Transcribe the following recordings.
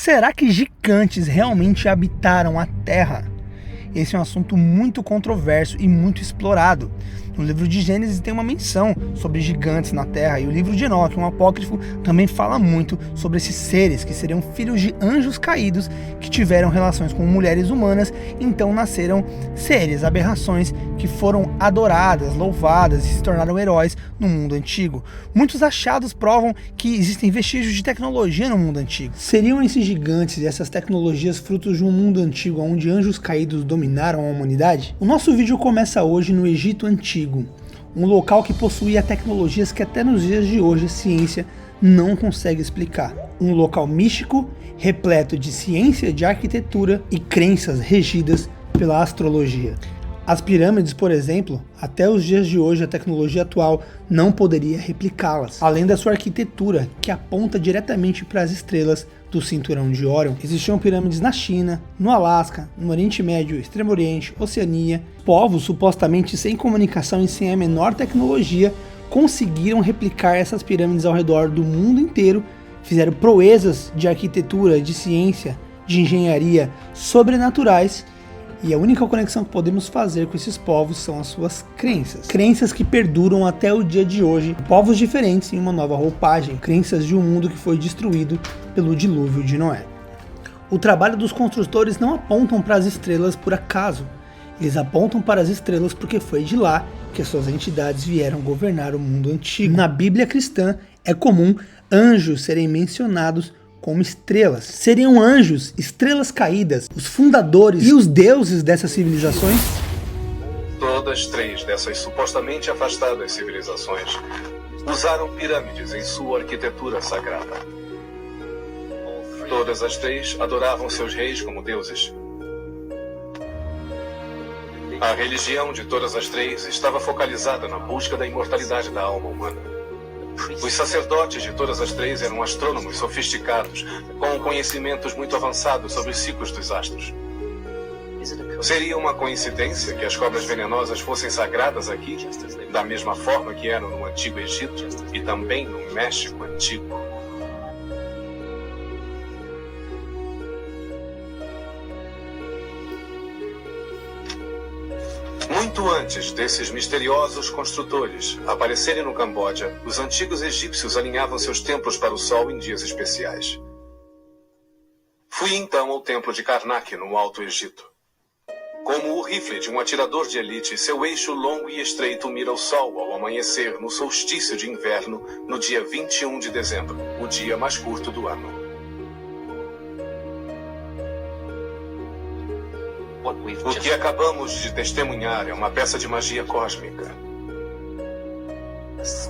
Será que gigantes realmente habitaram a Terra? Esse é um assunto muito controverso e muito explorado. No livro de Gênesis tem uma menção sobre gigantes na Terra, e o livro de Enoque, um apócrifo, também fala muito sobre esses seres que seriam filhos de anjos caídos que tiveram relações com mulheres humanas, então nasceram seres, aberrações que foram adoradas, louvadas e se tornaram heróis no mundo antigo. Muitos achados provam que existem vestígios de tecnologia no mundo antigo. Seriam esses gigantes e essas tecnologias frutos de um mundo antigo onde anjos caídos dominaram a humanidade? O nosso vídeo começa hoje no Egito Antigo, um local que possuía tecnologias que até nos dias de hoje a ciência não consegue explicar. Um local místico, repleto de ciência, de arquitetura e crenças regidas pela astrologia. As pirâmides, por exemplo, até os dias de hoje a tecnologia atual não poderia replicá-las, além da sua arquitetura, que aponta diretamente para as estrelas do cinturão de Órion. Existiam pirâmides na China, no Alasca, no Oriente Médio, Extremo Oriente, Oceania. Povos supostamente sem comunicação e sem a menor tecnologia conseguiram replicar essas pirâmides ao redor do mundo inteiro, fizeram proezas de arquitetura, de ciência, de engenharia sobrenaturais. E a única conexão que podemos fazer com esses povos são as suas crenças. Crenças que perduram até o dia de hoje. Povos diferentes em uma nova roupagem. Crenças de um mundo que foi destruído pelo dilúvio de Noé. O trabalho dos construtores não apontam para as estrelas por acaso. Eles apontam para as estrelas porque foi de lá que as suas entidades vieram governar o mundo antigo. Na Bíblia cristã é comum anjos serem mencionados como estrelas. Seriam anjos, estrelas caídas, os fundadores e os deuses dessas civilizações? Todas três dessas supostamente afastadas civilizações usaram pirâmides em sua arquitetura sagrada. Todas as três adoravam seus reis como deuses. A religião de todas as três estava focalizada na busca da imortalidade da alma humana. Os sacerdotes de todas as três eram astrônomos sofisticados, com conhecimentos muito avançados sobre os ciclos dos astros. Seria uma coincidência que as cobras venenosas fossem sagradas aqui, da mesma forma que eram no Antigo Egito e também no México Antigo? Muito antes desses misteriosos construtores aparecerem no Camboja, os antigos egípcios alinhavam seus templos para o sol em dias especiais. Fui então ao templo de Karnak, no Alto Egito. Como o rifle de um atirador de elite, seu eixo longo e estreito mira o sol ao amanhecer no solstício de inverno, no dia 21 de dezembro, o dia mais curto do ano. O que acabamos de testemunhar é uma peça de magia cósmica.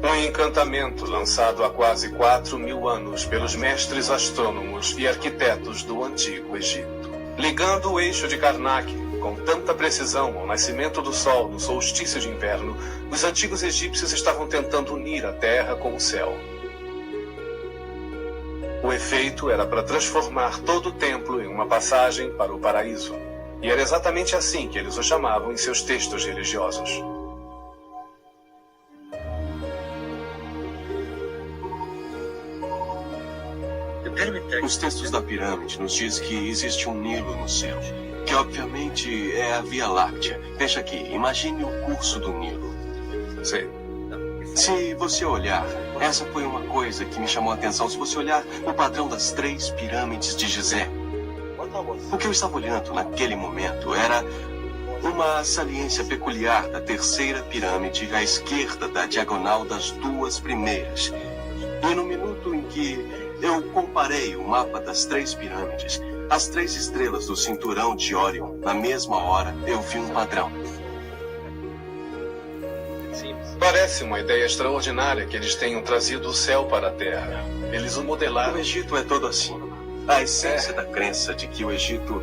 Um encantamento lançado há quase 4.000 anos pelos mestres astrônomos e arquitetos do Antigo Egito. Ligando o eixo de Karnak com tanta precisão ao nascimento do sol no solstício de inverno, os antigos egípcios estavam tentando unir a terra com o céu. O efeito era para transformar todo o templo em uma passagem para o paraíso. E era exatamente assim que eles o chamavam em seus textos religiosos. Os textos da pirâmide nos diz que existe um Nilo no céu, que obviamente é a Via Láctea. Veja aqui, imagine o curso do Nilo. Sei. Se você olhar, essa foi uma coisa que me chamou a atenção. Se você olhar o padrão das três pirâmides de Gizé, o que eu estava olhando naquele momento era uma saliência peculiar da terceira pirâmide à esquerda da diagonal das duas primeiras. E no minuto em que eu comparei o mapa das três pirâmides, as três estrelas do cinturão de Órion, na mesma hora, eu vi um padrão. Parece uma ideia extraordinária que eles tenham trazido o céu para a Terra. Eles o modelaram. O Egito é todo assim. A essência da crença de que o Egito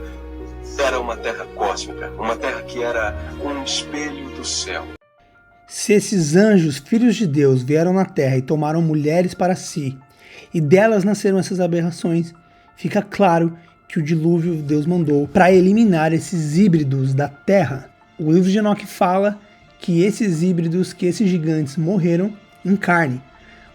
era uma terra cósmica, uma terra que era um espelho do céu. Se esses anjos, filhos de Deus, vieram na Terra e tomaram mulheres para si, e delas nasceram essas aberrações, fica claro que o dilúvio Deus mandou para eliminar esses híbridos da Terra. O livro de Enoque fala que esses híbridos, que esses gigantes morreram em carne,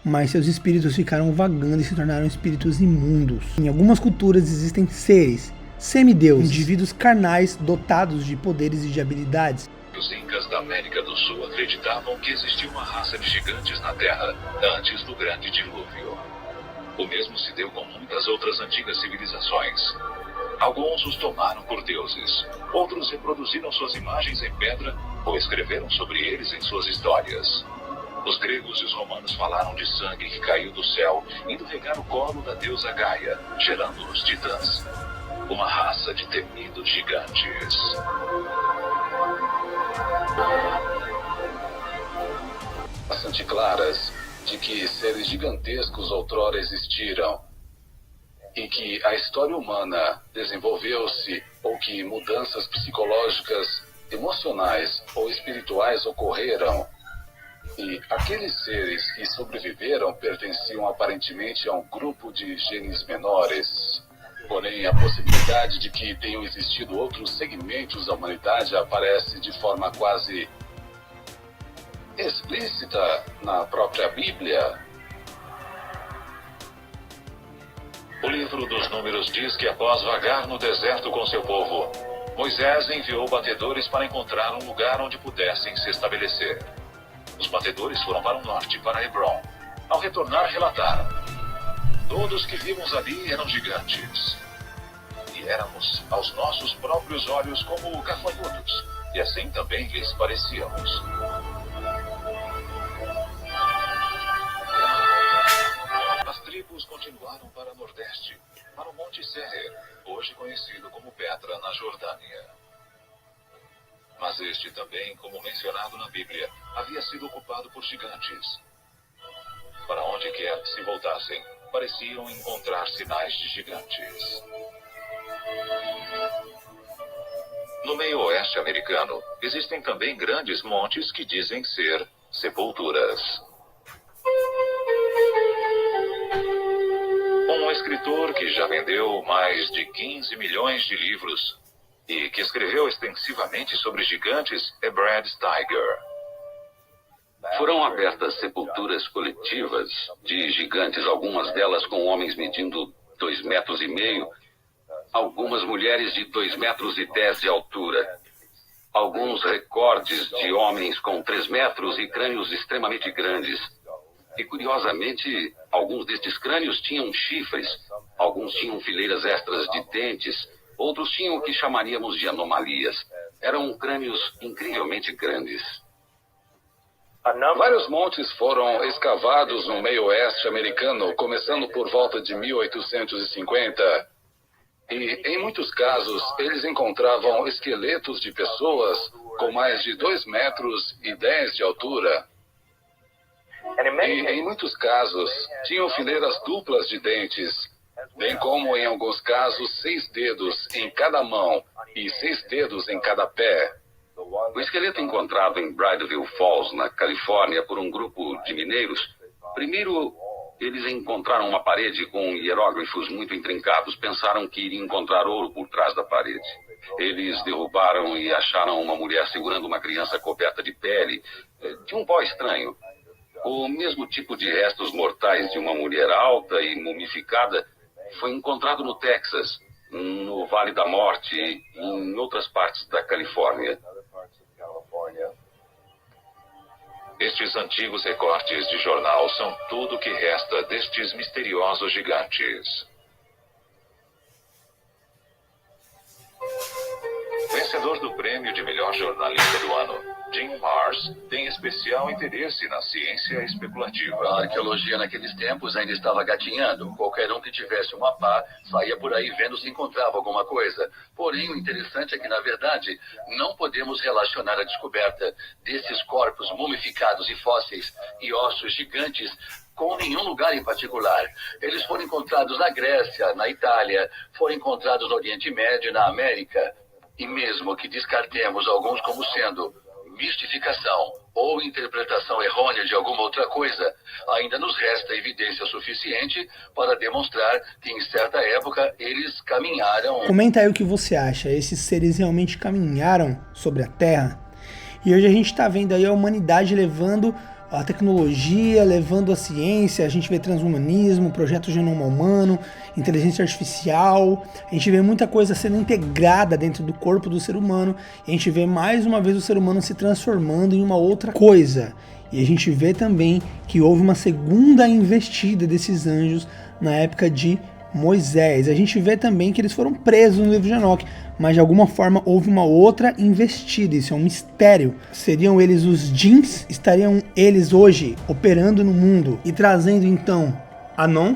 mas seus espíritos ficaram vagando e se tornaram espíritos imundos. Em algumas culturas existem seres, semideuses, indivíduos carnais dotados de poderes e de habilidades. Os Incas da América do Sul acreditavam que existia uma raça de gigantes na Terra antes do grande dilúvio. O mesmo se deu com muitas outras antigas civilizações. Alguns os tomaram por deuses, outros reproduziram suas imagens em pedra ou escreveram sobre eles em suas histórias. Os gregos e os romanos falaram de sangue que caiu do céu, indo regar o colo da deusa Gaia, gerando os titãs, uma raça de temidos gigantes. Bastante claras de que seres gigantescos outrora existiram e que a história humana desenvolveu-se ou que mudanças psicológicas, emocionais ou espirituais ocorreram. E aqueles seres que sobreviveram pertenciam aparentemente a um grupo de genes menores. Porém, a possibilidade de que tenham existido outros segmentos da humanidade aparece de forma quase explícita na própria Bíblia. O livro dos Números diz que após vagar no deserto com seu povo, Moisés enviou batedores para encontrar um lugar onde pudessem se estabelecer. Os batedores foram para o norte, para Hebron. Ao retornar, relataram: todos que vimos ali eram gigantes. E éramos, aos nossos próprios olhos, como gafanhotos, e assim também lhes parecíamos. As tribos continuaram para o nordeste, para o Monte Seir, hoje conhecido como Petra, na Jordânia. Mas este também, como mencionado na Bíblia, havia sido ocupado por gigantes. Para onde quer que se voltassem, pareciam encontrar sinais de gigantes. No meio oeste americano, existem também grandes montes que dizem ser sepulturas. Um escritor que já vendeu mais de 15 milhões de livros e que escreveu extensivamente sobre gigantes é Brad Steiger. Foram abertas sepulturas coletivas de gigantes, algumas delas com homens medindo 2,5 metros, algumas mulheres de 2,10 metros de altura, alguns recordes de homens com 3 metros e crânios extremamente grandes. E, curiosamente, alguns destes crânios tinham chifres, alguns tinham fileiras extras de dentes, outros tinham o que chamaríamos de anomalias. Eram crânios incrivelmente grandes. Vários montes foram escavados no meio oeste americano, começando por volta de 1850. E, em muitos casos, eles encontravam esqueletos de pessoas com mais de 2,10 metros de altura. E, em muitos casos, tinham fileiras duplas de dentes, bem como, em alguns casos, 6 dedos em cada mão e 6 dedos em cada pé. O esqueleto encontrado em Bridalveil Falls, na Califórnia, por um grupo de mineiros, primeiro eles encontraram uma parede com hieróglifos muito intrincados, pensaram que iriam encontrar ouro por trás da parede. Eles derrubaram e acharam uma mulher segurando uma criança coberta de pele, de um pó estranho. O mesmo tipo de restos mortais de uma mulher alta e mumificada foi encontrado no Texas, no Vale da Morte e em outras partes da Califórnia. Estes antigos recortes de jornal são tudo o que resta destes misteriosos gigantes. Vencedor do prêmio de melhor jornalista do ano, Jim Marrs tem especial interesse na ciência especulativa. A arqueologia naqueles tempos ainda estava gatinhando. Qualquer um que tivesse uma pá saía por aí vendo se encontrava alguma coisa. Porém, o interessante é que, na verdade, não podemos relacionar a descoberta desses corpos mumificados e fósseis e ossos gigantes com nenhum lugar em particular. Eles foram encontrados na Grécia, na Itália, foram encontrados no Oriente Médio e na América. E mesmo que descartemos alguns como sendo mistificação ou interpretação errônea de alguma outra coisa, ainda nos resta evidência suficiente para demonstrar que em certa época eles caminharam. Comenta aí o que você acha. Esses seres realmente caminharam sobre a Terra? E hoje a gente está vendo aí a humanidade levando a tecnologia, levando a ciência, a gente vê transhumanismo, projeto genoma humano, inteligência artificial, a gente vê muita coisa sendo integrada dentro do corpo do ser humano, e a gente vê mais uma vez o ser humano se transformando em uma outra coisa. E a gente vê também que houve uma segunda investida desses anjos na época de Moisés. A gente vê também que eles foram presos no livro de Enoque, mas de alguma forma houve uma outra investida. Isso é um mistério. Seriam eles os djinns? Estariam eles hoje operando no mundo e trazendo então Anon?